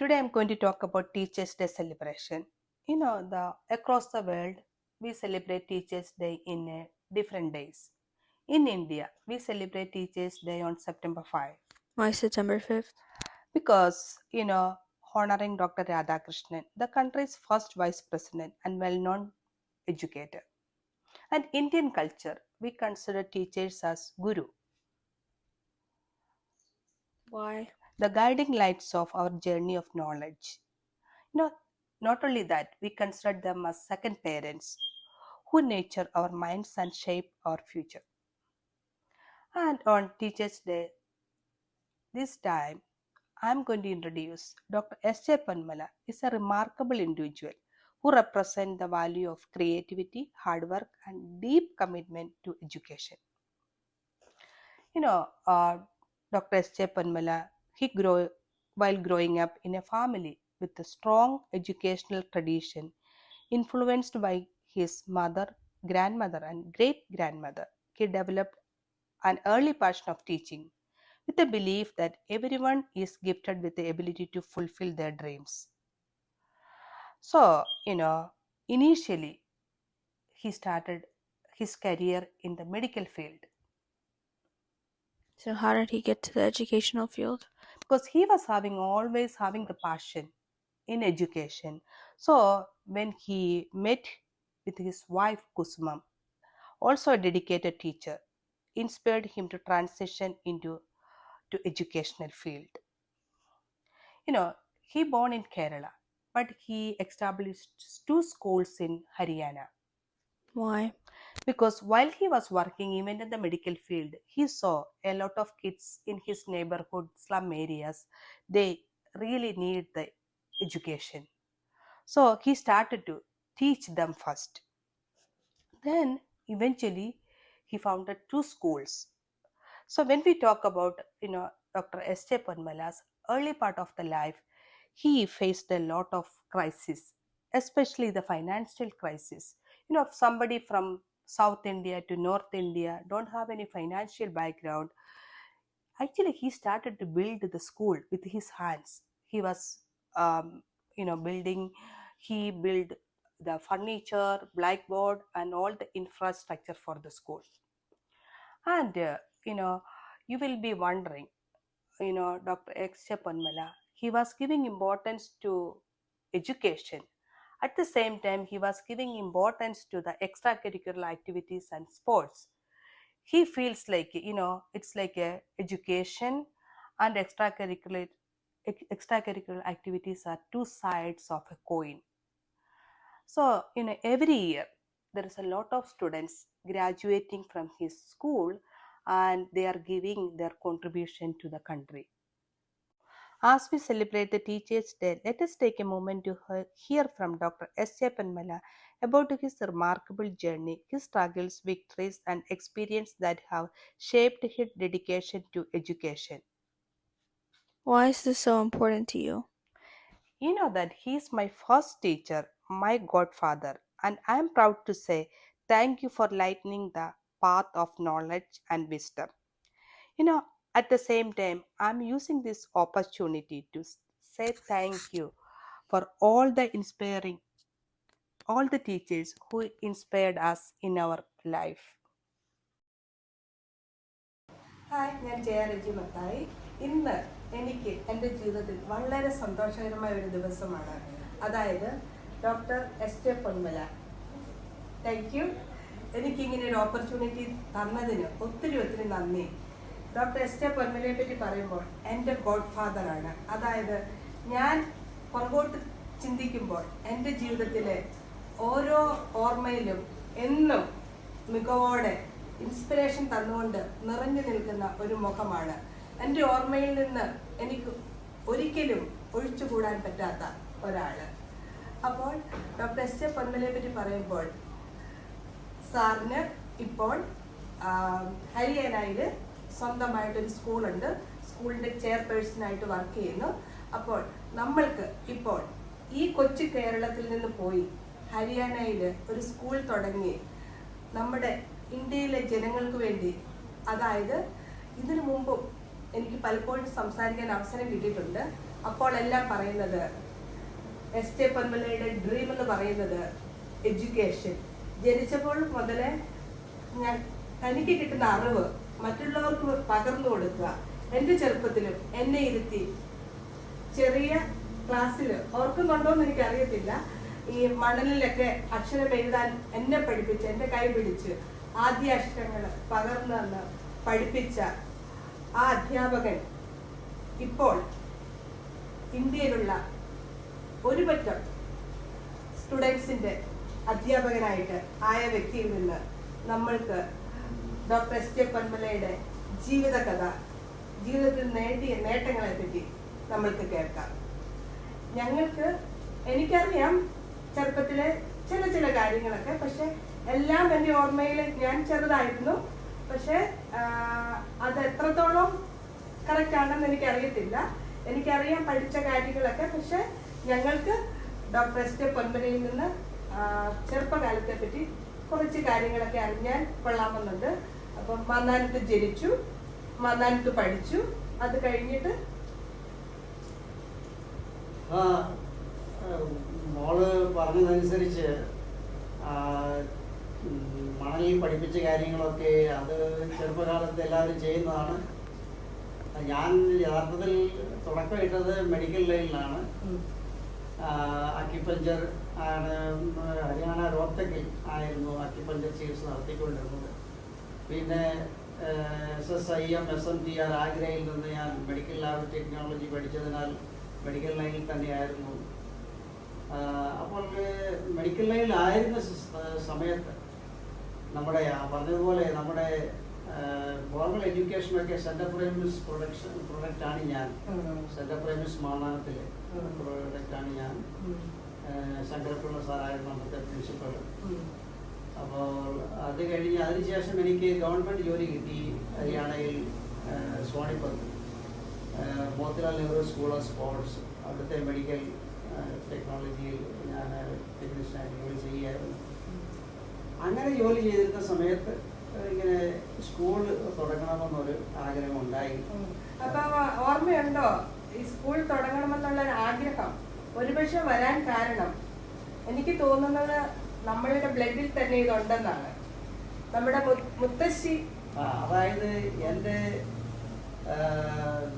Today I'm going to talk about Teachers' Day celebration. Across the world we celebrate Teachers' Day in different days. In India, we celebrate Teachers' Day on September 5 Why September 5th? because honoring Dr. Radhakrishnan, the country's first vice president and well-known educator. And Indian culture, we consider teachers as guru, Why? the guiding lights of our journey of knowledge. You know, Not only that, we consider them as second parents who nurture our minds and shape our future. And on Teachers' Day, this time, I'm going to introduce Dr. S.J. Panmala is a remarkable individual who represents the value of creativity, hard work, and deep commitment to education. You know, uh, Dr. S.J. Panmala, while growing up in a family with a strong educational tradition, influenced by his mother, grandmother, and great grandmother, he developed an early passion of teaching with the belief that everyone is gifted with the ability to fulfill their dreams. So, initially he started his career in the medical field So how did he get to the educational field? because he was always having the passion in education. So, when he met with his wife Kusumam, also a dedicated teacher, inspired him to transition into to educational field. You know, he born in Kerala, but he established two schools in Haryana Why? because while he was working even in the medical field, he saw a lot of kids in his neighborhood slum areas. They really need the education. So he started to teach them first. Then eventually he founded two schools. So when we talk about Dr. S.J. Panmala's early part of the life, he faced a lot of crisis, especially the financial crisis. If somebody from South India to North India don't have any financial background, actually he started to build the school with his hands. He was, um, building. He built the furniture, blackboard, and all the infrastructure for the school. And you know, you will be wondering, Dr. X. Panmala, he was giving importance to education. At the same time, he was giving importance to the extracurricular activities and sports. He feels like, it's like a education and extracurricular activities are two sides of a coin. So, every year there is a lot of students graduating from his school and they are giving their contribution to the country. As we celebrate the Teachers' Day, let us take a moment to hear from Dr. S. A. Panmala about his remarkable journey, his struggles, victories, and experiences that have shaped his dedication to education. Why is this so important to you? You know that he is my first teacher, my godfather, and I am proud to say thank you for lightening the path of knowledge and wisdom. You know, at the same time, I'm using this opportunity to say thank you for all the teachers who inspired us in our life. Hi, ഞാൻ ജയ രജി മത്തായി. ഇന്ന് എനിക്ക് എൻ്റെ ജീവിതത്തിൽ വളരെ സന്തോഷകരമായ ഒരു ദിവസമാണ്. അതായത് doctor S J Ponmala. Thank you. എനിക്കിങ്ങനെ ഒരു ഓപ്പർച്യൂണിറ്റി തന്നതിന് ഒത്തിരി ഒത്തിരി നന്ദി. ഡോക്ടർ എസ് ജെ പൊന്മലയെ പറ്റി പറയുമ്പോൾ എൻ്റെ ഗോഡ് ഫാദറാണ്. അതായത് ഞാൻ പുറകോട്ട് ചിന്തിക്കുമ്പോൾ എൻ്റെ ജീവിതത്തിലെ ഓരോ ഓർമ്മയിലും എന്നും മികവോടെ ഇൻസ്പിറേഷൻ തന്നുകൊണ്ട് നിറഞ്ഞു നിൽക്കുന്ന ഒരു മുഖമാണ്. എൻ്റെ ഓർമ്മയിൽ നിന്ന് എനിക്ക് ഒരിക്കലും ഒഴിച്ചുകൂടാൻ പറ്റാത്ത ഒരാൾ. അപ്പോൾ ഡോക്ടർ എസ് ജെ പൊന്മലയെ പറ്റി പറയുമ്പോൾ സാറിന് ഇപ്പോൾ ഹരിയാനയിൽ സ്വന്തമായിട്ടൊരു സ്കൂളുണ്ട്. സ്കൂളിൻ്റെ ചെയർപേഴ്സണായിട്ട് വർക്ക് ചെയ്യുന്നു. അപ്പോൾ നമ്മൾക്ക് ഇപ്പോൾ ഈ കൊച്ചു കേരളത്തിൽ നിന്ന് പോയി ഹരിയാനയിൽ ഒരു സ്കൂൾ തുടങ്ങി നമ്മുടെ ഇന്ത്യയിലെ ജനങ്ങൾക്ക് വേണ്ടി, അതായത് ഇതിനു മുമ്പും എനിക്ക് പലപ്പോഴും സംസാരിക്കാൻ അവസരം കിട്ടിയിട്ടുണ്ട്. അപ്പോൾ എല്ലാം പറയുന്നത് എസ്.ജെ. പൊന്മലയുടെ ഡ്രീം എന്ന് പറയുന്നത് എഡ്യൂക്കേഷൻ. ജനിച്ചപ്പോൾ മുതലേ ഞാൻ തനിക്ക് കിട്ടുന്ന അറിവ് മറ്റുള്ളവർക്ക് പകർന്നു കൊടുക്കുക. എൻ്റെ ചെറുപ്പത്തിലും എന്നെ ഇരുത്തി ചെറിയ ക്ലാസ്സിൽ ഓർക്കുന്നുണ്ടോ എന്ന് എനിക്കറിയത്തില്ല, ഈ മണലിലൊക്കെ അക്ഷരം എഴുതാൻ എന്നെ പഠിപ്പിച്ച് എൻ്റെ കൈ പിടിച്ച് ആദ്യ അക്ഷരങ്ങൾ പകർന്നു തന്ന് പഠിപ്പിച്ച ആ അധ്യാപകൻ ഇപ്പോൾ ഇന്ത്യയിലുള്ള ഒരു പറ്റം സ്റ്റുഡൻസിൻ്റെ അധ്യാപകനായിട്ട് ആയ വ്യക്തിയിൽ നിന്ന് നമ്മൾക്ക് ഡോക്ടർ എസ്.ജെ. പൊന്മലയുടെ ജീവിതകഥ, ജീവിതത്തിൽ നേടിയ നേട്ടങ്ങളെ പറ്റി നമ്മൾക്ക് കേൾക്കാം. എനിക്കറിയാം ചെറുപ്പത്തിലെ ചില കാര്യങ്ങളൊക്കെ, പക്ഷെ എല്ലാം എൻ്റെ ഓർമ്മയിൽ ഞാൻ ചെറുതായിരുന്നു. പക്ഷെ അത് എത്രത്തോളം കറക്റ്റ് ആണെന്ന് എനിക്കറിയത്തില്ല. എനിക്കറിയാം പഠിച്ച കാര്യങ്ങളൊക്കെ. പക്ഷെ ഞങ്ങൾക്ക് ഡോക്ടർ എസ്.ജെ. പൊന്മലയിൽ നിന്ന് ചെറുപ്പകാലത്തെ പറ്റി കുറച്ച് കാര്യങ്ങളൊക്കെ അറിഞ്ഞാൽ കൊള്ളാമെന്നുണ്ട്. അപ്പം മാന്നാനത്ത് ജനിച്ചു, മാന്നാനത്ത് പഠിച്ചു. അത് കഴിഞ്ഞിട്ട് മോള് പറഞ്ഞതനുസരിച്ച് മണലിൽ പഠിപ്പിച്ച കാര്യങ്ങളൊക്കെ അത് ചെറുപ്പകാലത്ത് എല്ലാവരും ചെയ്യുന്നതാണ്. ഞാൻ യഥാർത്ഥത്തിൽ തുടക്കമിട്ടത് മെഡിക്കൽ ലൈനിലാണ്. അക്യുപഞ്ചർ ആണ്. ഹരിയാന റോത്തക്കിൽ ആയിരുന്നു അക്യുപഞ്ചർ ചികിത്സ നടത്തിക്കൊണ്ടിരുന്നത്. പിന്നെ SSIM SMTR ആഗ്രയിൽ നിന്ന് ഞാൻ മെഡിക്കൽ ലാബ് ടെക്നോളജി പഠിച്ചതിനാൽ മെഡിക്കൽ ലൈനിൽ തന്നെയായിരുന്നു. അപ്പോൾ മെഡിക്കൽ ലൈനിലായിരുന്ന സമയത്ത് നമ്മുടെ പറഞ്ഞതുപോലെ നമ്മുടെ ഫോർമൽ എഡ്യൂക്കേഷനൊക്കെ സെൻറ്റർ പ്രൈമറിസ് പ്രൊഡക്റ്റാണ് ഞാൻ. സെൻറ്റർ പ്രൈമറിസ് മാന്നാനത്തിലെ പ്രൊഡക്റ്റാണ് ഞാൻ. ശങ്കരപ്പിള്ള സാറായിരുന്നു അന്നത്തെ പ്രിൻസിപ്പൽ. അപ്പോൾ അത് കഴിഞ്ഞ് അതിനുശേഷം എനിക്ക് ഗവൺമെൻറ് ജോലി കിട്ടി ഹരിയാനയിൽ Sonipat Motilal Nehru school of sports. അവിടുത്തെ മെഡിക്കൽ ടെക്നോളജിയിൽ ഞാൻ ടെക്നീഷ്യനായിട്ട് ജോലി ചെയ്യായിരുന്നു. അങ്ങനെ ജോലി ചെയ്തിരുന്ന സമയത്ത് ഇങ്ങനെ സ്കൂൾ തുടങ്ങണമെന്നൊരു ആഗ്രഹം ഉണ്ടായി. അപ്പൊ ഓർമ്മയുണ്ടോ ഈ സ്കൂൾ തുടങ്ങണമെന്നുള്ള ആഗ്രഹം ഒരുപക്ഷെ വരാൻ കാരണം? എനിക്ക് തോന്നുന്നത് നമ്മളുടെ ബ്ലഡിൽ തന്നെ ഇതുണ്ടെന്നാണ്. നമ്മുടെ മുത്തശ്ശി, അതായത് എൻ്റെ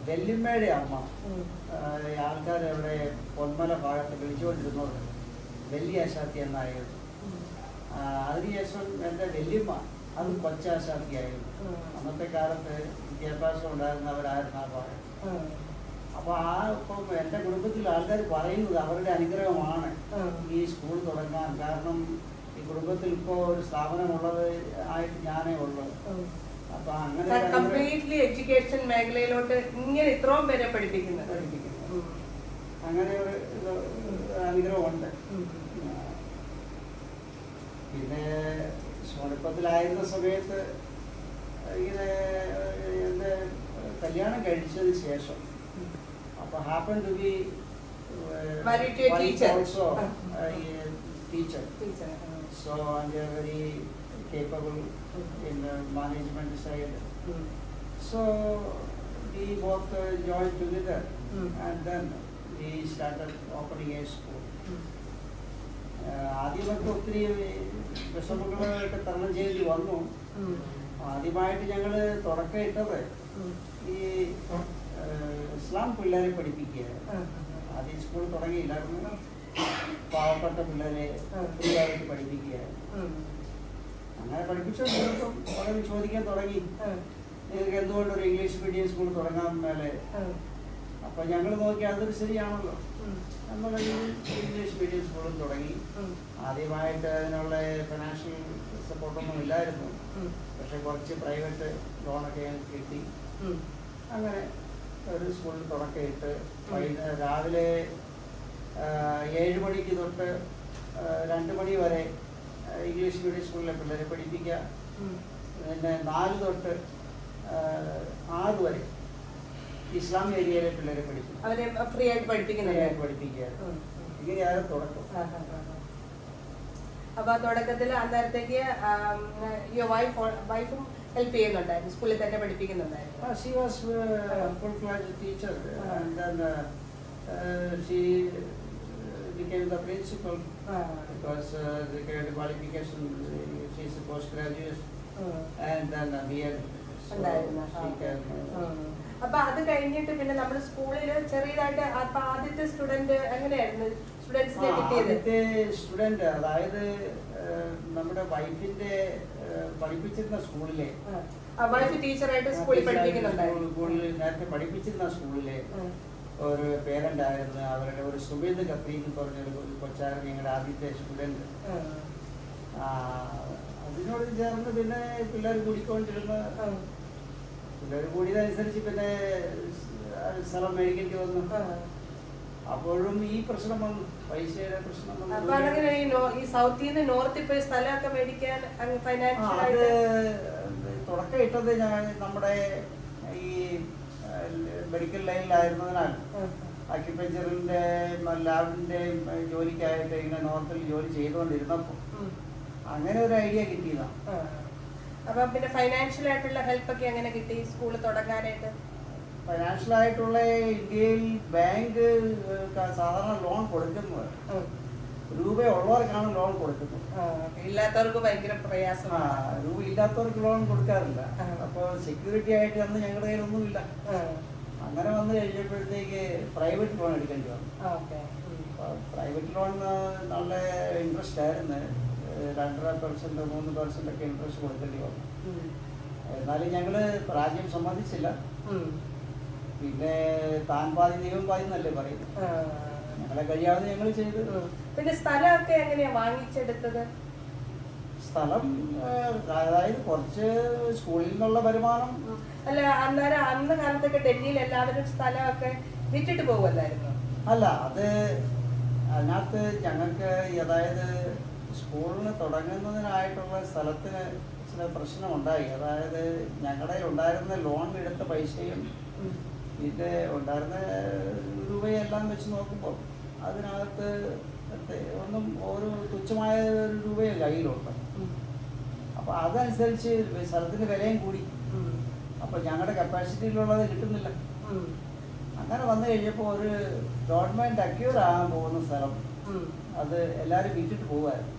വെല്ലിമ്മയുടെ അമ്മ ആൾക്കാർ അവിടെ പൊന്മല ഭാഗത്ത് വിളിച്ചുകൊണ്ടിരുന്നത് വെല്ലിയാശാത്തി എന്നായിരുന്നു. അതിനുശേഷം എൻ്റെ വെല്ലിമ്മ അത് കൊച്ചാശാത്തിയായിരുന്നു. അന്നത്തെ കാലത്ത് വിദ്യാഭ്യാസം ഉണ്ടായിരുന്നവരായിരുന്നു ആ ഭാഗം. അപ്പോൾ ഇപ്പം എൻ്റെ കുടുംബത്തിൽ ആൾക്കാർ പറയുന്നത് അവരുടെ അനുഗ്രഹമാണ് ഈ സ്കൂൾ തുടങ്ങാൻ. കാരണം ഈ കുടുംബത്തിൽ ഇപ്പോൾ ഒരു സ്ഥാപനമുള്ളത് ആയിട്ട് ഞാനേ ഉള്ളത്. അപ്പൊ അങ്ങനെ കംപ്ലീറ്റ്ലി എഡ്യൂക്കേഷൻ മേഖലയിലോട്ട് ഇങ്ങനെ ഇത്രയും പേരെ പഠിപ്പിക്കുന്നത് അങ്ങനെ ഒരു അനുഗ്രഹമുണ്ട്. പിന്നെ സോണിപ്പത്തിലായിരുന്ന സമയത്ത് ഇങ്ങനെ എൻ്റെ കല്യാണം കഴിച്ചതിന് ശേഷം അപ്പൊ happen to be also a teacher. So I'm very capable in the management side. So we both joined together and then we started opening a school. ആദ്യമൊക്കെ ഒത്തിരി വിഷമങ്ങളൊക്കെ തരണം ചെയ്യേണ്ടി വന്നു. ആദ്യമായിട്ട് ഞങ്ങൾ തുടക്കം ഇട്ടത് ഈ ഇസ്ലാം പിള്ളേരെ പഠിപ്പിക്കുകയായിരുന്നു. ആദ്യം സ്കൂൾ തുടങ്ങിയില്ലായിരുന്നു. പാവപ്പെട്ട പിള്ളേരെ ഫ്രീയായിട്ട് പഠിപ്പിക്കുകയായിരുന്നു. അങ്ങനെ പഠിപ്പിച്ചുകൊണ്ടിരുന്നപ്പം വളരെ ചോദിക്കാൻ തുടങ്ങി, നിങ്ങൾക്ക് എന്തുകൊണ്ടൊരു ഇംഗ്ലീഷ് മീഡിയം സ്കൂൾ തുടങ്ങാൻ മേലെ? അപ്പം ഞങ്ങൾ നോക്കി അതൊരു ശരിയാണല്ലോ എന്നുള്ള ഇംഗ്ലീഷ് മീഡിയം സ്കൂളും തുടങ്ങി. ആദ്യമായിട്ട് അതിനുള്ള ഫിനാൻഷ്യൽ സപ്പോർട്ടൊന്നും ഇല്ലായിരുന്നു. പക്ഷെ കുറച്ച് പ്രൈവറ്റ് ലോണൊക്കെ ഞങ്ങൾക്ക് കിട്ടി. അങ്ങനെ ഒരു സ്കൂളിൽ തുടക്കമിട്ട് രാവിലെ 7 മണിക്ക് തൊട്ട് 2 മണി വരെ ഇംഗ്ലീഷ് മീഡിയം സ്കൂളിലെ പിള്ളേരെ പഠിപ്പിക്കുക. പിന്നെ 4 തൊട്ട് 6 വരെ ഇസ്ലാമിക് ഏരിയയിലെ പിള്ളേരെ പഠിപ്പിക്കുക. അവരെ ഫ്രീ ആയിട്ട് പഠിപ്പിക്കുക. ഇങ്ങനെയാണ് തുടക്കം. അപ്പൊ തുടക്കത്തിൽ അന്നേരത്തേക്ക് വൈഫും ഹെൽപ്പ് ചെയ്യുന്നുണ്ടായിരുന്നു, സ്കൂളിൽ തന്നെ പഠിപ്പിക്കുന്നുണ്ടായിരുന്നു. She was full-fledged teacher and then she became the principal because the qualification, she is a postgraduate and then a B.Ed. So she can. അപ്പൊ അത് കഴിഞ്ഞിട്ട് പിന്നെ നമ്മുടെ സ്കൂളിൽ ചെറിയതായിട്ട് അപ്പൊ ആദ്യത്തെ സ്റ്റുഡന്റ് എങ്ങനെയായിരുന്നു സ്റ്റുഡൻസിനെ കിട്ടിയത്? ആദ്യത്തെ സ്റ്റുഡന്റ് അതായത് നമ്മുടെ വൈഫിന്റെ പഠിപ്പിച്ചിരുന്ന സ്കൂളിലെ വൈഫ് ടീച്ചറായിട്ട് സ്കൂളിൽ പഠിപ്പിക്കുന്നുണ്ടായിരുന്നു. സ്കൂളിൽ നേരത്തെ പഠിപ്പിച്ചിരുന്ന സ്കൂളിലെ ഒരു പേരന്റ് ആയിരുന്നു. അവരുടെ ഒരു സുബേദ് കത്തി എന്ന് പറഞ്ഞൊരു കൊച്ചായിരുന്നു ഞങ്ങളുടെ ആദ്യത്തെ സ്റ്റുഡന്റ്. അതിനോട് ചേർന്ന് പിന്നെ പിള്ളേർ കൂടിക്കൊണ്ടിരുന്ന പിള്ളേർ കൂടിയതനുസരിച്ച് പിന്നെ സ്ഥലം മേടിക്കേണ്ടി വന്നു. അപ്പോഴും ഈ പ്രശ്നം വന്നു, പൈസയുടെ പ്രശ്നം വന്നു. അപ്പൊ അങ്ങനെ ഈ സൗത്തിൽ നിന്ന് നോർത്തിൽ പോയി സ്ഥലമൊക്കെ മേടിക്കാൻ ഫൈനാൻഷ്യൽ തുടക്കം ഇട്ടത് നമ്മുടെ ഈ മെഡിക്കൽ ലൈനിലായിരുന്നതിനാൽ അക്യുപഞ്ചറിന്റെ ലാബിന്റെ ജോലിക്കായിട്ട് ഇങ്ങനെ നോർത്തിൽ ജോലി ചെയ്തുകൊണ്ടിരുന്നപ്പോൾ അങ്ങനെ ഒരു ഐഡിയ കിട്ടിയതാണ്. അപ്പൊ പിന്നെ ഫൈനാൻഷ്യൽ ആയിട്ടുള്ള ഹെൽപ്പ് ഒക്കെ എങ്ങനെ കിട്ടി സ്കൂൾ തുടങ്ങാനായിട്ട്? ഫൈനാൻഷ്യൽ ആയിട്ടുള്ള ഇന്ത്യയിൽ ബാങ്ക് സാധാരണ ലോൺ കൊടുക്കുന്നത് രൂപയുള്ളവർക്കാണ് ലോൺ കൊടുക്കുന്നത്. ഇല്ലാത്തവർക്ക് ഭയങ്കര പ്രയാസം. രൂപ ഇല്ലാത്തവർക്ക് ലോൺ കൊടുക്കാറില്ല. അപ്പോൾ സെക്യൂരിറ്റി ആയിട്ട് അന്ന് ഞങ്ങളുടെ കയ്യിലൊന്നുമില്ല. അങ്ങനെ വന്നു കഴിഞ്ഞപ്പോഴത്തേക്ക് പ്രൈവറ്റ് ലോൺ എടുക്കേണ്ടി വന്നു. പ്രൈവറ്റ് ലോൺ നല്ല ഇൻട്രസ്റ്റ് ആയിരുന്നു. 2.5% 3% ഒക്കെ ഇൻട്രസ്റ്റ് കൊടുക്കേണ്ടി വന്നു. എന്നാലും ഞങ്ങൾ രാജ്യം സമ്മതിച്ചില്ല. പിന്നെ താൻ പാതി ദൈവം പാതി എന്നല്ലേ പറയുന്നത്. ഞങ്ങളെ കഴിയാവുന്ന ഞങ്ങൾ ചെയ്ത്. പിന്നെ സ്ഥലമൊക്കെ എങ്ങനെയാ വാങ്ങിച്ചെടുത്തത്? സ്ഥലം അതായത് കുറച്ച് സ്കൂളിൽ നിന്നുള്ള വരുമാനം. അല്ല അന്നേരം അന്ന് കാലത്തൊക്കെ ഡൽഹിയിൽ എല്ലാവരും സ്ഥലമൊക്കെ വിറ്റിട്ട് പോകുമല്ലായിരുന്നു? അല്ല, അത് അതിനകത്ത് ഞങ്ങൾക്ക് അതായത് സ്കൂളിന് തുടങ്ങുന്നതിനായിട്ടുള്ള സ്ഥലത്തിന് ചില പ്രശ്നമുണ്ടായി. അതായത് ഞങ്ങളുടെ ഉണ്ടായിരുന്ന ലോൺ എടുത്ത പൈസയും ഇത് ഉണ്ടായിരുന്ന രൂപയെല്ലാം വെച്ച് നോക്കുമ്പോൾ അതിനകത്ത് ഒന്നും ഒരു തുച്ഛമായ ഒരു രൂപയെ കയ്യിലുണ്ട്. അപ്പോൾ അതനുസരിച്ച് സ്ഥലത്തിൻ്റെ വിലയും കൂടി. അപ്പോൾ ഞങ്ങളുടെ കപ്പാസിറ്റിയിലുള്ളത് കിട്ടുന്നില്ല. അങ്ങനെ വന്നു കഴിഞ്ഞപ്പോൾ ഒരു ഗവൺമെൻറ് അക്യൂർ ആകാൻ പോകുന്ന സ്ഥലം അത് എല്ലാവരും വിറ്റിട്ട് പോകുമായിരുന്നു.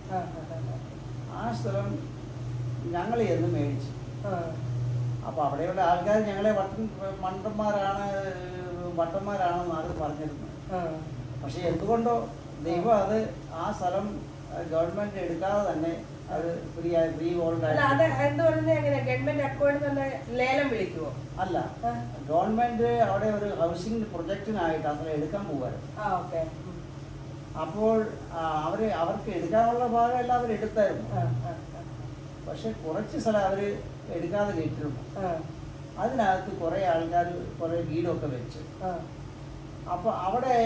ആ സ്ഥലം ഞങ്ങൾ എന്ന് മേടിച്ചു. അപ്പോൾ അവിടെയുള്ള ആൾക്കാർ ഞങ്ങളെ വട്ടന്മാരാണെന്ന് ആരും പറഞ്ഞിരുന്നു. പക്ഷെ എന്തുകൊണ്ടോ ദൈവം അത് ആ സ്ഥലം ഗവൺമെന്റ് എടുക്കാതെ തന്നെ അത് ഫ്രീ ഹോൾഡ് ലേലം വിളിക്കുമോ? അല്ല, ഗവൺമെന്റ് അവിടെ ഒരു ഹൗസിംഗ് പ്രൊജക്റ്റിനായിട്ട് ആ സ്ഥലം എടുക്കാൻ പോകുമായിരുന്നു. അപ്പോൾ അവർക്ക് എടുക്കാനുള്ള ഭാഗം എല്ലാം അവർ എടുത്തായിരുന്നു. പക്ഷെ കുറച്ച് സ്ഥലം അവർ എടുക്കാതെ കേട്ടിരുന്നു. അതിനകത്ത് കുറേ ആൾക്കാർ കുറേ വീടൊക്കെ വെച്ച്. അപ്പോൾ അവിടെ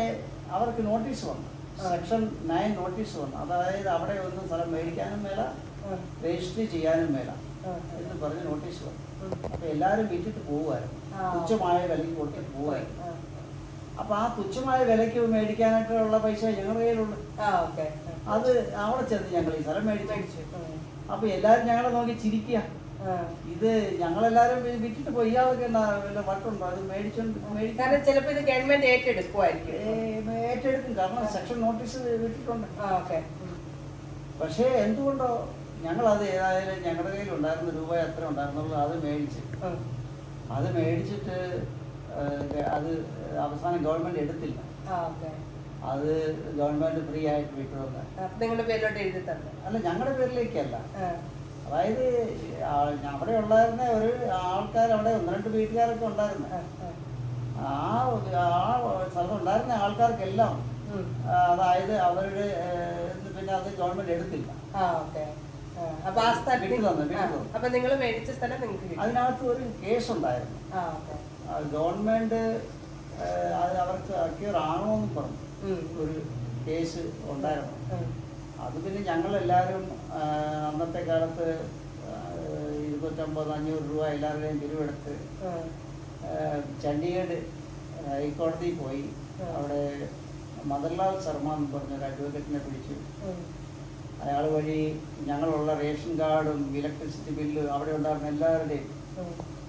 അവർക്ക് നോട്ടീസ് വന്നു, സെക്ഷൻ 9 നോട്ടീസ് വന്നു. അതായത് അവിടെ ഒന്നും സ്ഥലം മേടിക്കാനും മേല, രജിസ്റ്റർ ചെയ്യാനും മേല എന്ന് പറഞ്ഞ് നോട്ടീസ് വന്നു. അപ്പോൾ എല്ലാവരും വിറ്റിട്ട് പോകുമായിരുന്നു, തുച്ഛമായ വിലയ്ക്ക് കൊടുത്തിട്ട് പോകുമായിരുന്നു. അപ്പോൾ ആ തുച്ഛമായ വിലയ്ക്ക് മേടിക്കാനായിട്ടുള്ള പൈസ ഞങ്ങളുടെ കയ്യിലുണ്ട്. അത് അവിടെ ചെന്ന് ഞങ്ങൾ ഈ സ്ഥലം മേടിച്ചു. അപ്പോൾ എല്ലാവരും ഞങ്ങളെ നോക്കി ചിരിക്കുക. ഇത് ഞങ്ങളെല്ലാരും വിറ്റിട്ട് പോയി, ഇയാളൊക്കെ വല്ല വട്ടുണ്ടോ അത് മേടിക്കാൻ? ചിലപ്പോൾ ഇത് ഗവൺമെന്റ് ഏറ്റെടുക്കും, കാരണം സെക്ഷൻ നോട്ടീസ് വിട്ടിട്ടുണ്ട്. പക്ഷേ എന്തുകൊണ്ടോ ഞങ്ങളത് ഏതായാലും ഞങ്ങളുടെ കയ്യിൽ ഉണ്ടായിരുന്ന രൂപ എത്ര ഉണ്ടായിരുന്നുള്ളൂ അത് മേടിച്ച്. അത് മേടിച്ചിട്ട് അത് അവസാനം ഗവൺമെന്റ് എടുത്തില്ല. അത് ഗവൺമെന്റ് ഫ്രീ ആയിട്ട് വിട്ടു തന്നെ. നിങ്ങളുടെ പേരിലോട്ട് എഴുതി തന്നെ? അല്ല, ഞങ്ങളുടെ പേരിലേക്കല്ല. അതായത് അവിടെ ഉണ്ടായിരുന്ന ഒരു ആൾക്കാർ, അവിടെ 1-2 വീട്ടുകാരൊക്കെ ഉണ്ടായിരുന്നു. ആ സ്ഥലം ഉണ്ടായിരുന്ന ആൾക്കാർക്കെല്ലാം അതായത് അവരുടെ പിന്നെ അത് ഗവൺമെന്റ് എടുത്തില്ല. അതിനകത്ത് ഒരു കേസ് ഉണ്ടായിരുന്നു. ഗവൺമെന്റ് അത് അവർക്ക് അക്യൂർ ആണോ എന്നും പറഞ്ഞു ഒരു കേസ് ഉണ്ടായിരുന്നു. അത് പിന്നെ ഞങ്ങളെല്ലാവരും അന്നത്തെ കാലത്ത് 250-500 രൂപ എല്ലാവരുടെയും പിരിവെടുത്ത് ചണ്ഡീഗഡ് ഹൈക്കോടതിയിൽ പോയി. അവിടെ മദൻലാൽ ശർമ്മ എന്ന് പറഞ്ഞൊരു അഡ്വക്കേറ്റിനെ പിടിച്ചു. അയാൾ വഴി ഞങ്ങളുള്ള റേഷൻ കാർഡും ഇലക്ട്രിസിറ്റി ബില്ലും അവിടെ ഉണ്ടായിരുന്ന എല്ലാവരുടെയും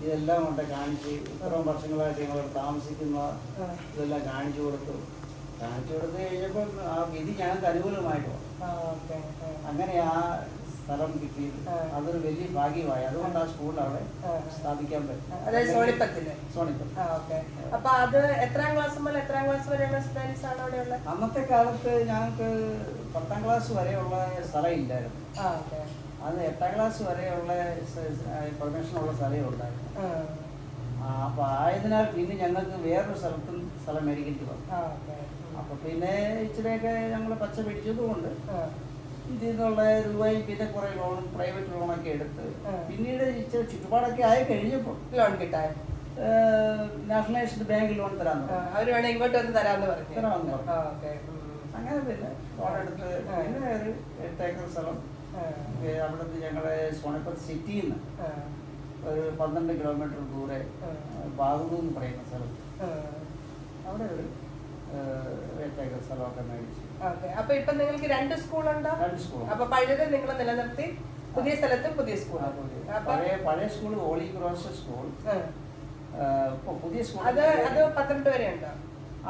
ഇതെല്ലാം കൊണ്ട് കാണിച്ച് ഇത്രയും വർഷങ്ങളായിട്ട് ഞങ്ങൾ താമസിക്കുന്ന ഇതെല്ലാം കാണിച്ചു കൊടുത്തു. കാണിച്ചു കൊടുത്ത് കഴിഞ്ഞപ്പം ആ വിധി ഞങ്ങൾക്ക് അനുകൂലമായിട്ട് വന്നു. അങ്ങനെ ആ സ്ഥലം കിട്ടി. അതൊരു വലിയ ഭാഗ്യമായി. അതുകൊണ്ട് ആ സ്കൂൾ അവിടെ സ്ഥാപിക്കാൻ പറ്റും. സോണിപ്പത്ത്. അപ്പൊ അത് എത്രാം ക്ലാസ് മുതൽ എത്രാം ക്ലാസ് വരെയുള്ള സ്റ്റുഡൻസ് ആണ് അവിടെ ഉള്ളത്? അന്നത്തെ കാലത്ത് ഞങ്ങൾക്ക് 10ാം ക്ലാസ് വരെയുള്ള സ്ഥലം ഇല്ലായിരുന്നു. അത് 8ാം ക്ലാസ് വരെയുള്ള പെർമിഷനുള്ള സ്ഥലമേ ഉണ്ടായിരുന്നു. അപ്പൊ ആയതിനാൽ പിന്നെ ഞങ്ങൾക്ക് വേറൊരു സ്ഥലം മേടിക്കേണ്ടി വന്നു. അപ്പൊ പിന്നെ ഇച്ചിരിയൊക്കെ ഞങ്ങൾ പച്ച പിടിച്ചതുകൊണ്ട് ഇതിൽ നിന്നുള്ള രൂപയും പിന്നെ കുറെ ലോണും പ്രൈവറ്റ് ലോണൊക്കെ എടുത്ത് പിന്നീട് ഇച്ചിരി ചുറ്റുപാടൊക്കെ ആയി കഴിഞ്ഞപ്പോൾ ലോൺ കിട്ടാൻ നാഷണലൈസ്ഡ് ബാങ്ക് ലോൺ തരാമെന്ന് അവര് വേണേ ഇങ്ങോട്ട് വന്ന് തരാമെന്ന് പറഞ്ഞു. അങ്ങനെ പിന്നെ ലോൺ എടുത്ത് പിന്നെ ഒരു 8 ഏക്കർ സ്ഥലം അവിടുന്ന് ഞങ്ങളെ സോണിപ്പത്ത് സിറ്റിയിൽ നിന്ന് ഒരു 12 കിലോമീറ്റർ ദൂരെ ബാഗു എന്ന് പറയുന്ന സ്ഥലം അവിടെ ഒരു 8 ഏക്കർ സ്ഥലമൊക്കെ മേടിച്ചു. അപ്പൊ ഇപ്പൊ നിങ്ങൾക്ക് 2 സ്കൂളുണ്ടോ? 2 സ്കൂൾ. അപ്പൊ പഴയത് നിങ്ങൾ നിലനിർത്തി പുതിയ സ്ഥലത്ത് പുതിയ സ്കൂൾ. പഴയ സ്കൂൾ ഹോളി ക്രോസ് സ്കൂൾ. പുതിയ സ്കൂൾ അത് 12 വരെ ഉണ്ടോ?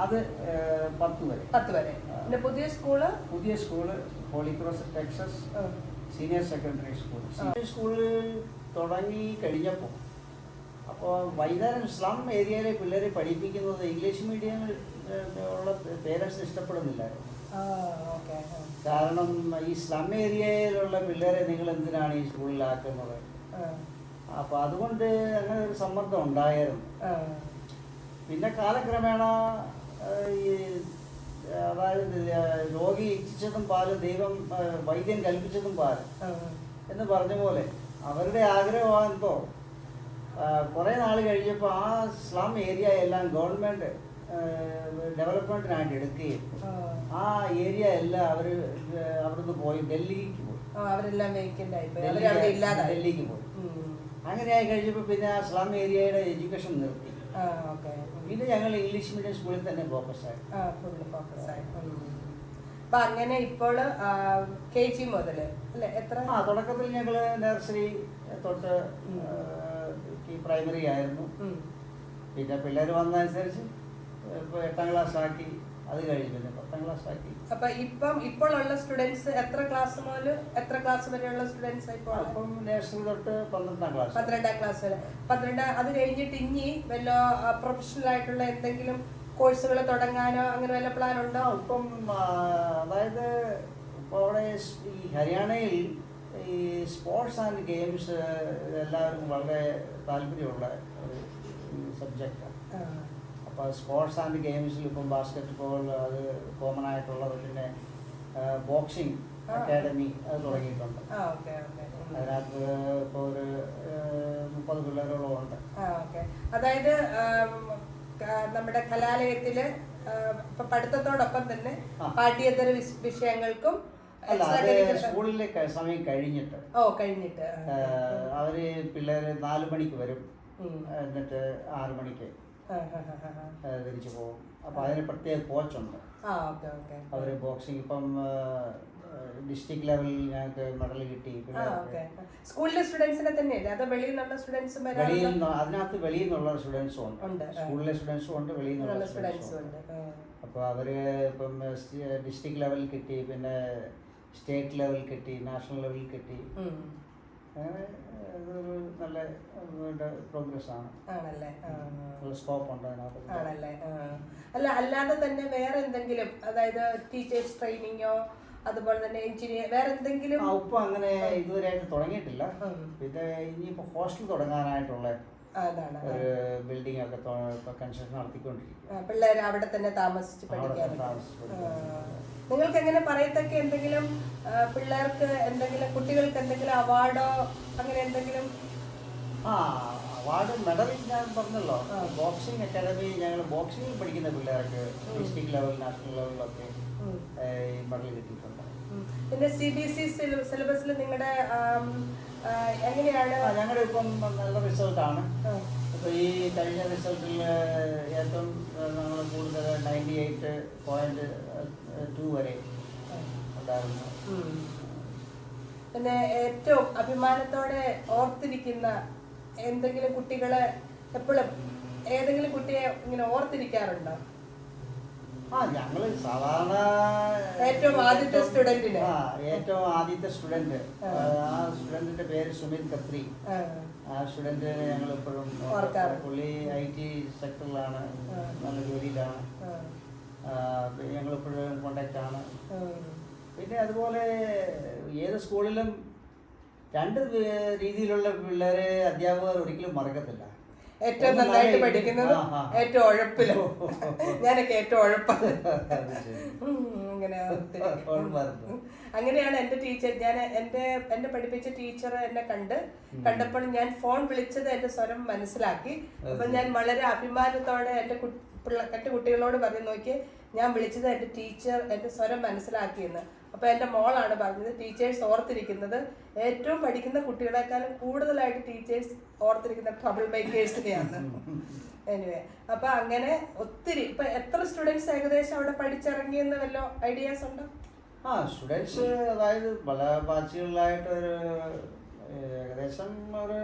അത് 10 വരെ. പിന്നെ പുതിയ school Holy Cross Texas senior secondary school. Senior സ്കൂളിൽ തുടങ്ങി കഴിഞ്ഞപ്പോൾ അപ്പോൾ വൈകുന്നേരം സ്ലം ഏരിയയിലെ പിള്ളേരെ പഠിപ്പിക്കുന്നത് ഇംഗ്ലീഷ് മീഡിയം ഉള്ള പേരൻസ് ഇഷ്ടപ്പെടുന്നില്ലായിരുന്നു. കാരണം ഈ സ്ലം ഏരിയയിലുള്ള പിള്ളേരെ നിങ്ങൾ എന്തിനാണ് ഈ സ്കൂളിലാക്കുന്നത്? അപ്പൊ അതുകൊണ്ട് അങ്ങനെ ഒരു സമ്മർദ്ദം ഉണ്ടായിരുന്നു. പിന്നെ കാലക്രമേണ ഈ അതായത് രോഗി ഇച്ഛിച്ചതും പാല് ദൈവം വൈദ്യൻ കൽപ്പിച്ചതും പാല് എന്ന് പറഞ്ഞ പോലെ അവരുടെ ആഗ്രഹമാണെന്തോ കുറേ നാൾ കഴിഞ്ഞപ്പോൾ ആ സ്ലം ഏരിയ എല്ലാം ഗവൺമെൻറ് ഡെവലപ്മെൻറ്റിനായിട്ട് എടുക്കുകയും ആ ഏരിയ എല്ലാം അവർ അവിടുന്ന് പോയി ഡൽഹിക്ക് പോയി. ഡൽഹിക്ക് പോയി. അങ്ങനെയായി കഴിഞ്ഞപ്പോൾ പിന്നെ ആ സ്ലം ഏരിയയുടെ എഡ്യൂക്കേഷൻ നിർത്തി. പിന്നെ ഞങ്ങൾ ഇംഗ്ലീഷ് മീഡിയം സ്കൂളിൽ തന്നെ ഫോക്കസായി. അങ്ങനെ ഇപ്പോൾ KG മുതൽ അല്ലേ? എത്ര? തുടക്കത്തിൽ ഞങ്ങൾ നഴ്സറി തൊട്ട് പ്രൈമറി ആയിരുന്നു. പിന്നെ പിള്ളേർ വന്നതനുസരിച്ച് ഇപ്പോൾ 8ാം ക്ലാസ് ആക്കി. അത് കഴിഞ്ഞ് പിന്നെ 10ാം ക്ലാസ് ആക്കി. അപ്പൊ ഇപ്പോൾ ഉള്ള സ്റ്റുഡൻസ് എത്ര ക്ലാസ് മുതൽ എത്ര ക്ലാസ് വരെയുള്ള സ്റ്റുഡൻസ്? ഇപ്പം നഴ്സറി തൊട്ട് 12ാം ക്ലാസ്. 12ാം ക്ലാസ് വരെ. 12 അത് കഴിഞ്ഞിട്ട് ഇനി വല്ല പ്രൊഫഷണൽ ആയിട്ടുള്ള എന്തെങ്കിലും കോഴ്സുകൾ തുടങ്ങാനോ അങ്ങനെ വല്ല പ്ലാൻ ഉണ്ടോ? ഇപ്പം അതായത് ഇപ്പോൾ അവിടെ ഈ ഹരിയാനയിൽ ഈ സ്പോർട്സ് ആൻഡ് ഗെയിംസ് എല്ലാവരും വളരെ താല്പര്യമുള്ള ഒരു സബ്ജക്റ്റാണ്. അപ്പോൾ സ്പോർട്സ് ആൻഡ് ഗെയിംസിൽ ഇപ്പം ബാസ്കറ്റ് ബോൾ അത് കോമൺ ആയിട്ടുള്ളത്. പിന്നെ ബോക്സിംഗ് അക്കാഡമി അത് തുടങ്ങിയിട്ടുണ്ട്. അതിനകത്ത് ഇപ്പോൾ ഒരു 30 പിള്ളേരോളം ഉണ്ട്. അതായത് നമ്മുടെ കലാലയത്തില് ഇപ്പൊ പഠിത്തത്തോടൊപ്പം തന്നെ പാഠ്യേതര വിഷയങ്ങൾക്കും സ്കൂളിലെ സമയം കഴിഞ്ഞിട്ട് അവര് പിള്ളേര് 4 മണിക്ക് വരും, എന്നിട്ട് 6 മണിക്ക് തിരിച്ചു പോകും. അപ്പൊ അതിന് പ്രത്യേക കോച്ചുണ്ട്. അവര് ബോക്സിംഗ് ഇപ്പം ഡിസ്ട്രിക്ട് ലെവലിൽ ഞങ്ങൾക്ക് മെഡൽ കിട്ടി. സ്കൂളിലെ സ്റ്റുഡൻസിനെ തന്നെയല്ലേ അതോ വെളിയിൽ നിന്നുള്ള സ്റ്റുഡൻസും? അതിനകത്ത് വെളിയിൽ നിന്നുള്ള സ്റ്റുഡൻസും ഉണ്ട്, സ്കൂളിലെ സ്റ്റുഡൻസും ഉണ്ട്, വെളിയിൽ നിന്നുള്ള സ്റ്റുഡൻസും ഉണ്ട്. അപ്പോൾ അവര് ഇപ്പം ഡിസ്ട്രിക്ട് ലെവലിൽ കിട്ടി, പിന്നെ സ്റ്റേറ്റ് ലെവലിൽ കിട്ടി, നാഷണൽ ലെവലിൽ കിട്ടി. അങ്ങനെ അതൊരു നല്ല പ്രോഗ്രസ് ആണ്. സ്കോപ്പ് ഉണ്ട് അതിനകത്ത്. അല്ലാതെ തന്നെ വേറെ എന്തെങ്കിലും, അതായത് ടീച്ചേഴ്സ് ട്രെയിനിങ്ങോ അതുപോലെ തന്നെ എഞ്ചിനീയർ വേറെ എന്തെങ്കിലും? ഇപ്പൊ അങ്ങനെ ഇതുവരെയായിട്ട് തുടങ്ങിയിട്ടില്ല. പിന്നെ ഇനിയിപ്പോ ഹോസ്റ്റൽ തുടങ്ങാനായിട്ടുള്ള ഒരു ബിൽഡിംഗ് ഒക്കെ കൺസ്ട്രക്ഷൻ നടത്തിക്കൊണ്ടിരിക്കും. പിള്ളേർ അവിടെ തന്നെ താമസിച്ച് പഠിക്കാൻ. നിങ്ങൾക്ക് എങ്ങനെ പറയത്തക്ക എന്തെങ്കിലും പിള്ളേർക്ക് എന്തെങ്കിലും കുട്ടികൾക്ക് എന്തെങ്കിലും അവാർഡോ അങ്ങനെ എന്തെങ്കിലും? അവാർഡ് മെഡൽ ഞാൻ പറഞ്ഞല്ലോ. ബോക്സിംഗ് അക്കാഡമി ഞങ്ങൾ ബോക്സിംഗ് പഠിക്കുന്ന പിള്ളേർക്ക് ഡിസ്ട്രിക്ട് ലെവൽ നാഷണൽ ലെവലിലൊക്കെ മെഡൽ കിട്ടിയിട്ടുണ്ട്. പിന്നെ CBSE സിലബസിൽ നിങ്ങളുടെ എങ്ങനെയാണ്? ഞങ്ങളുടെ ഇപ്പം നല്ല റിസൾട്ടാണ്. ഇപ്പോൾ ഈ കഴിഞ്ഞ റിസൾട്ടിൽ ഏറ്റവും നമ്മൾ കൂടുതൽ 98.2 വരെ ഉണ്ടായിരുന്നു. പിന്നെ ഏറ്റവും അഭിമാനത്തോടെ ഓർത്തിരിക്കുന്ന എന്തെങ്കിലും കുട്ടികളെ എപ്പോഴും ഏതെങ്കിലും കുട്ടിയെ ഇങ്ങനെ ഓർത്തിരിക്കാറുണ്ടോ? ഞങ്ങൾ സാധാരണ ഏറ്റവും ആദ്യത്തെ സ്റ്റുഡന്റിന് ഏറ്റവും ആദ്യത്തെ സ്റ്റുഡന്റ്, ആ സ്റ്റുഡന്റിന്റെ പേര് സുമിത് ഖത്രി. ആ സ്റ്റുഡന്റ് ഞങ്ങൾ എപ്പോഴും പുള്ളി IT സെക്ടറിലാണ്, നല്ല ജോലിയിലാണ്, ഞങ്ങളിപ്പോഴും കോണ്ടാക്റ്റ് ആണ്. പിന്നെ അതുപോലെ ഏത് സ്കൂളിലും രണ്ട് രീതിയിലുള്ള പിള്ളേരെ അധ്യാപകർ ഒരിക്കലും മറക്കത്തില്ല. ഏറ്റവും നന്നായിട്ട് പഠിക്കുന്നത്, ഏറ്റവും ഉഴപ്പിലും. ഞാനൊക്കെ ഏറ്റവും ഉഴപ്പാണ്. അങ്ങനെയാണ് എൻ്റെ ടീച്ചർ. ഞാൻ എന്നെ പഠിപ്പിച്ച ടീച്ചർ എന്നെ കണ്ടപ്പോൾ ഞാൻ ഫോൺ വിളിച്ചത് എൻ്റെ സ്വരം മനസ്സിലാക്കി. അപ്പൊ ഞാൻ വളരെ അഭിമാനത്തോടെ എൻ്റെ കുട്ടികളോട് പറഞ്ഞു, നോക്കി ഞാൻ വിളിച്ചത് എൻ്റെ ടീച്ചർ എൻ്റെ സ്വരം മനസ്സിലാക്കിയെന്ന്. അപ്പൊ എൻ്റെ മോളാണ് പറഞ്ഞത്, ടീച്ചേഴ്സ് ഓർത്തിരിക്കുന്നത് ഏറ്റവും പഠിക്കുന്ന കുട്ടികളെക്കാളും കൂടുതലായിട്ട് ടീച്ചേഴ്സ് ഓർത്തിരിക്കുന്ന ട്രബിൾ മേക്കേഴ്സിനെയാണ്. എനിവേ, അപ്പൊ അങ്ങനെ ഒത്തിരി. ഇപ്പൊ എത്ര സ്റ്റുഡൻസ് ഏകദേശം അവിടെ പഠിച്ചിറങ്ങിയെന്ന് വല്ല ഐഡിയാസ് ഉണ്ടോ? സ്റ്റുഡൻസ് അതായത് പല ബാച്ചുകളിലായിട്ട് ഒരു ഏകദേശം ഒരു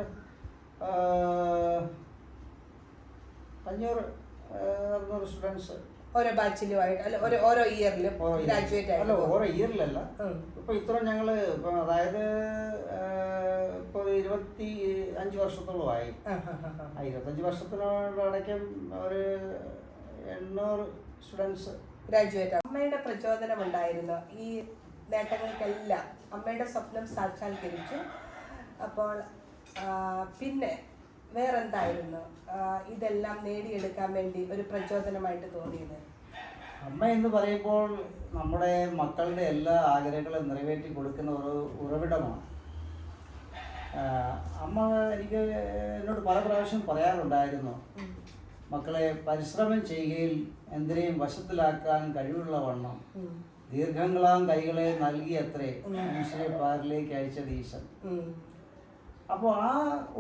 500-600 സ്റ്റുഡൻസ് ഓരോ ബാച്ചിലുമായിട്ട്, അല്ല ഓരോ ഇയറിലും ഗ്രാജുവേറ്റ് ആയിട്ട്. അല്ല, ഓരോ ഇയറിലല്ല. ഇപ്പൊ ഇത്ര ഞങ്ങള് ഇപ്പൊ അതായത് ഇപ്പൊ 25 വർഷത്തോളമായി. 25 വർഷത്തിനോടടക്കം ഒരു 800 സ്റ്റുഡൻസ് ഗ്രാജുവേറ്റ്. അമ്മയുടെ പ്രചോദനം ഉണ്ടായിരുന്നു ഈ നേട്ടങ്ങൾക്കെല്ലാം. അമ്മയുടെ സ്വപ്നം സാക്ഷാത്കരിച്ചു. അപ്പോൾ പിന്നെ വേറെന്തായിരുന്നു ഇതെല്ലാം നേടിയെടുക്കാൻ വേണ്ടി ഒരു പ്രചോദനമായിട്ട് തോന്നിയത്? അമ്മ എന്ന് പറയുമ്പോൾ നമ്മുടെ മക്കളുടെ എല്ലാ ആഗ്രഹങ്ങളും നിറവേറ്റി കൊടുക്കുന്ന ഒരു ഉറവിടമാണ്. അമ്മ എന്നോട് പല പ്രാവശ്യം പറയാറുണ്ടായിരുന്നു, മക്കളെ പരിശ്രമം ചെയ്യുകയിൽ എന്തിനേയും വശത്തിലാക്കാൻ കഴിവുള്ള വണ്ണം ദീർഘങ്ങളാം കൈകളെ നൽകിയത്രേ മനുഷ്യരെ പാരിലേക്ക് അയച്ചത് ഈശൻ. അപ്പോൾ ആ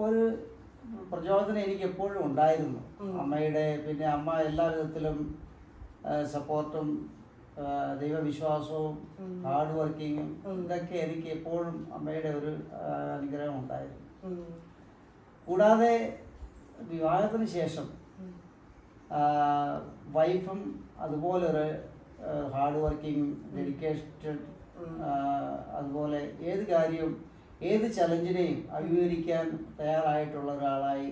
ഒരു പ്രചോദനം എനിക്ക് എപ്പോഴും ഉണ്ടായിരുന്നു അമ്മയുടെ. പിന്നെ അമ്മ എല്ലാ വിധത്തിലും സപ്പോർട്ടും ദൈവവിശ്വാസവും ഹാർഡ് വർക്കിങ്ങും ഇതൊക്കെ എനിക്ക് എപ്പോഴും അമ്മയുടെ ഒരു അനുഗ്രഹം ഉണ്ടായിരുന്നു. കൂടാതെ വിവാഹത്തിന് ശേഷം വൈഫും അതുപോലൊരു ഹാർഡ് വർക്കിംഗ്, ഡെഡിക്കേറ്റഡ്, അതുപോലെ ഏത് കാര്യവും ഏത് ചലഞ്ചിനെയും അഭിമുഖീകരിക്കാൻ തയ്യാറായിട്ടുള്ള ഒരാളായി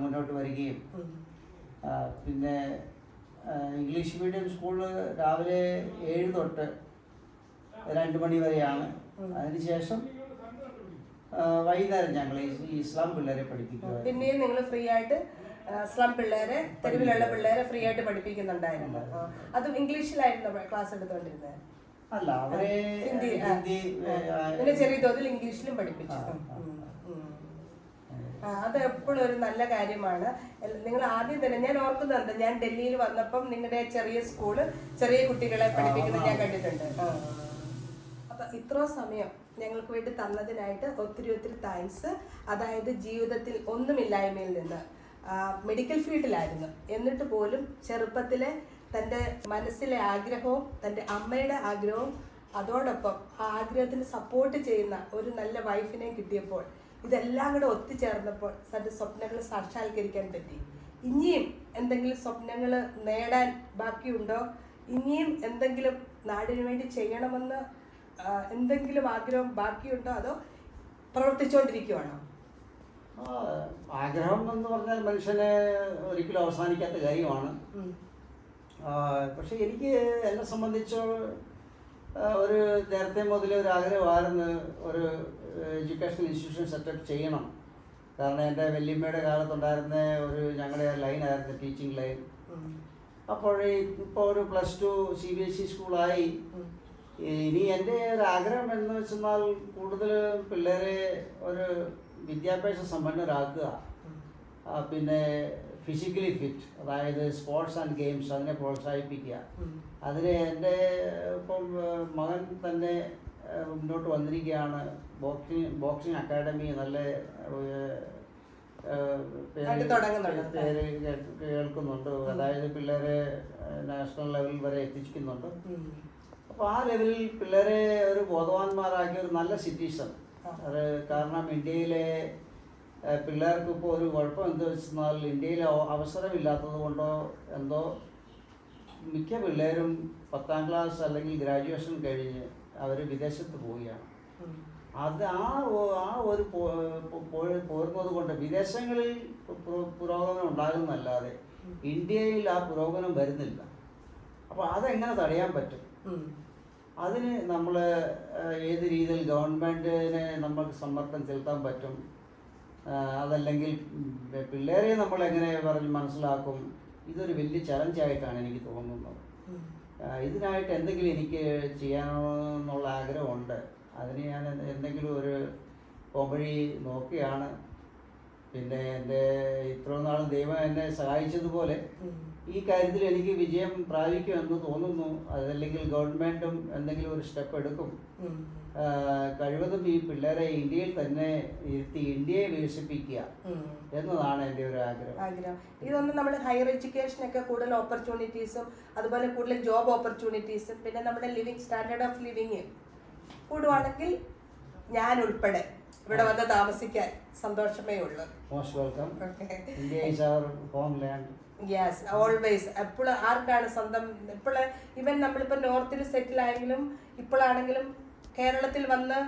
മുന്നോട്ട് വരികയും പിന്നെ ഇംഗ്ലീഷ് മീഡിയം സ്കൂളിൽ രാവിലെ 7 തൊട്ട് 2 മണി വരെയാണ്. അതിനുശേഷം വൈകുന്നേരം ഞങ്ങൾ ഈ ഇസ്ലാം പിള്ളേരെ പഠിപ്പിക്കുക. പിന്നെയും നിങ്ങൾ ഫ്രീ ആയിട്ട് ഇസ്ലാം പിള്ളേരെ, തെരുവിലുള്ള പിള്ളേരെ ഫ്രീ ആയിട്ട് പഠിപ്പിക്കുന്നുണ്ടായിരുന്നു. അതും ഇംഗ്ലീഷിലായിരുന്നു ക്ലാസ് എടുത്തുകൊണ്ടിരുന്നത്? അല്ല, അവരെ ഹിന്ദി പിന്നെ ചെറിയ തോതിൽ ഇംഗ്ലീഷിലും പഠിപ്പിച്ചു. അത് എപ്പോഴും ഒരു നല്ല കാര്യമാണ്. നിങ്ങൾ ആദ്യം തന്നെ ഞാൻ ഓർക്കുന്നുണ്ട്, ഞാൻ ഡൽഹിയിൽ വന്നപ്പം നിങ്ങളുടെ ചെറിയ സ്കൂള് ചെറിയ കുട്ടികളെ പഠിപ്പിക്കുന്നത് ഞാൻ കണ്ടിട്ടുണ്ട്. അപ്പൊ ഇത്ര സമയം ഞങ്ങൾക്ക് വേണ്ടി തന്നതിനായിട്ട് ഒത്തിരി താങ്ക്സ്. അതായത് ജീവിതത്തിൽ ഒന്നുമില്ലായ്മയിൽ നിന്ന് മെഡിക്കൽ ഫീൽഡിലായിരുന്നു, എന്നിട്ട് പോലും ചെറുപ്പത്തിലെ തൻ്റെ മനസ്സിലെ ആഗ്രഹവും തൻ്റെ അമ്മയുടെ ആഗ്രഹവും അതോടൊപ്പം ആ ആഗ്രഹത്തിന് സപ്പോർട്ട് ചെയ്യുന്ന ഒരു നല്ല വൈഫിനെ കിട്ടിയപ്പോൾ ഇതെല്ലാം കൂടെ ഒത്തുചേർന്നപ്പോൾ തൻ്റെ സ്വപ്നങ്ങൾ സാക്ഷാത്കരിക്കാൻ പറ്റി. ഇനിയും എന്തെങ്കിലും സ്വപ്നങ്ങൾ നേടാൻ ബാക്കിയുണ്ടോ? ഇനിയും എന്തെങ്കിലും നാടിനു വേണ്ടി ചെയ്യണമെന്ന് എന്തെങ്കിലും ആഗ്രഹം ബാക്കിയുണ്ടോ? അതോ പ്രവർത്തിച്ചുകൊണ്ടിരിക്കുവാണോ? ആഗ്രഹം എന്ന് പറഞ്ഞാൽ മനുഷ്യന് ഒരിക്കലും അവസാനിക്കാത്ത കാര്യമാണ്. പക്ഷെ എനിക്ക് എന്നെ സംബന്ധിച്ച് ഒരു നേരത്തെ മുതലേ ഒരു ആഗ്രഹമായിരുന്നു ഒരു എഡ്യൂക്കേഷണൽ ഇൻസ്റ്റിറ്റ്യൂഷൻ സെറ്റപ്പ് ചെയ്യണം. കാരണം എൻ്റെ വല്യമ്മയുടെ കാലത്തുണ്ടായിരുന്ന ഒരു ഞങ്ങളുടെ ലൈനായിരുന്നു ടീച്ചിങ് ലൈൻ. അപ്പോൾ ഇപ്പോൾ ഒരു +2 CBSE സ്കൂളായി. ഇനി എൻ്റെ ഒരു ആഗ്രഹം എന്ന് വെച്ചെന്നാൽ കൂടുതൽ പിള്ളേരെ ഒരു വിദ്യാഭ്യാസ സമ്പന്നരാക്കുക, പിന്നെ ഫിസിക്കലി ഫിറ്റ്, അതായത് സ്പോർട്സ് ആൻഡ് ഗെയിംസ് അതിനെ പ്രോത്സാഹിപ്പിക്കുക. അതിന് എൻ്റെ ഇപ്പം മകൻ തന്നെ മുന്നോട്ട് വന്നിരിക്കുകയാണ്. ബോക്സിംഗ് അക്കാഡമി നല്ല പേര് കേൾക്കുന്നുണ്ട്. അതായത് പിള്ളേരെ നാഷണൽ ലെവലിൽ വരെ എത്തിക്കുന്നുണ്ട്. അപ്പോൾ ആ ലെവലിൽ പിള്ളേരെ ഒരു ബോധവാന്മാരാക്കിയ ഒരു നല്ല സിറ്റിസൺ. അത് കാരണം ഇന്ത്യയിലെ പിള്ളേർക്ക് ഇപ്പോൾ ഒരു കുഴപ്പം എന്താ വെച്ചെന്നാൽ ഇന്ത്യയിൽ അവസരമില്ലാത്തത് കൊണ്ടോ എന്തോ മിക്ക പിള്ളേരും 10ാം ക്ലാസ് അല്ലെങ്കിൽ ഗ്രാജുവേഷൻ കഴിഞ്ഞ് അവർ വിദേശത്ത് പോവുകയാണ്. അത് ആ ഒരു പോരുന്നത് കൊണ്ട് വിദേശങ്ങളിൽ പുരോഗമനം ഉണ്ടാകുന്നല്ലാതെ ഇന്ത്യയിൽ ആ പുരോഗമനം വരുന്നില്ല. അപ്പോൾ അതെങ്ങനെ തടയാൻ പറ്റും? അതിന് നമ്മൾ ഏത് രീതിയിൽ ഗവൺമെൻറ്റിനെ നമ്മൾക്ക് സമ്മർദ്ദം ചെലുത്താൻ പറ്റും? അതല്ലെങ്കിൽ പിള്ളേരെ നമ്മൾ എങ്ങനെ പറഞ്ഞ് മനസ്സിലാക്കും? ഇതൊരു വലിയ ചലഞ്ചായിട്ടാണ് എനിക്ക് തോന്നുന്നത്. ഇതിനായിട്ട് എന്തെങ്കിലും എനിക്ക് ചെയ്യാനെന്നുള്ള ആഗ്രഹമുണ്ട്. അതിന് ഞാൻ എന്തെങ്കിലും ഒരു പോംവഴി നോക്കിയാണ്. പിന്നെ എൻ്റെ ഇത്രയും നാളും ദൈവം എന്നെ സഹായിച്ചതുപോലെ ഈ കാര്യത്തിൽ എനിക്ക് വിജയം പ്രാപിക്കുമെന്ന് തോന്നുന്നു. അതല്ലെങ്കിൽ ഗവൺമെൻറ്റും എന്തെങ്കിലും ഒരു സ്റ്റെപ്പ് എടുക്കും. കഴിവതും ഈ പിള്ളേരെ ഇന്ത്യയിൽ തന്നെ ഇരുത്തി ഇന്ത്യയെ വികസിപ്പിക്കുക എന്നതാണ് എൻ്റെ ഒരു ആഗ്രഹം. ഇതൊന്നും നമ്മൾ ഹയർ എഡ്യൂക്കേഷനൊക്കെ കൂടുതൽ ഓപ്പർച്യൂണിറ്റീസും അതുപോലെ കൂടുതൽ ജോബ് ഓപ്പർച്യൂണിറ്റീസും പിന്നെ നമ്മുടെ ലിവിങ് സ്റ്റാൻഡേർഡ് ഓഫ് ലിവിങ് കൂടുവാണെങ്കിൽ ഞാൻ ഉൾപ്പെടെ ഇവിടെ വന്ന് താമസിക്കാൻ സന്തോഷമേ ഉള്ളൂ. Most welcome. India is our homeland. Yes, always. എപ്പോഴും ആർക്കാണ് സ്വന്തം, ഇപ്പോഴും ഈവൻ നമ്മളിപ്പോൾ നോർത്തിൽ സെറ്റിൽ ആയെങ്കിലും ഇപ്പോഴാണെങ്കിലും കേരളത്തിൽ വന്ന്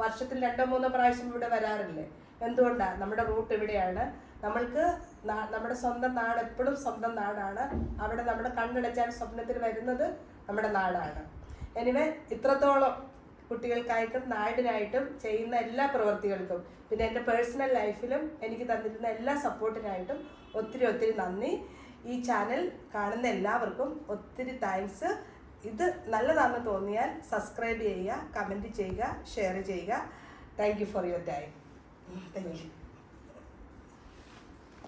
വർഷത്തിൽ 2-3 പ്രാവശ്യം ഇവിടെ വരാറില്ലേ? എന്തുകൊണ്ടാണ്? നമ്മുടെ റൂട്ട് ഇവിടെയാണ്. നമ്മൾക്ക് നമ്മുടെ സ്വന്തം നാട് എപ്പോഴും സ്വന്തം നാടാണ്. അവിടെ നമ്മുടെ കണ്ണടച്ചാൽ സ്വപ്നത്തിൽ വരുന്നത് നമ്മുടെ നാടാണ്. എനിവേ, ഇത്രത്തോളം കുട്ടികൾക്കായിട്ടും നാടിനായിട്ടും ചെയ്യുന്ന എല്ലാ പ്രവൃത്തികൾക്കും പിന്നെ എൻ്റെ പേഴ്സണൽ ലൈഫിലും എനിക്ക് തന്നിരുന്ന എല്ലാ സപ്പോർട്ടിനായിട്ടും ഒത്തിരി നന്ദി. ഈ ചാനൽ കാണുന്ന എല്ലാവർക്കും ഒത്തിരി താങ്ക്സ്. ഇത് നല്ലതാണെന്ന് തോന്നിയാൽ സബ്സ്ക്രൈബ് ചെയ്യുക, കമൻറ്റ് ചെയ്യുക, ഷെയർ ചെയ്യുക. Thank you for your time. Thank you.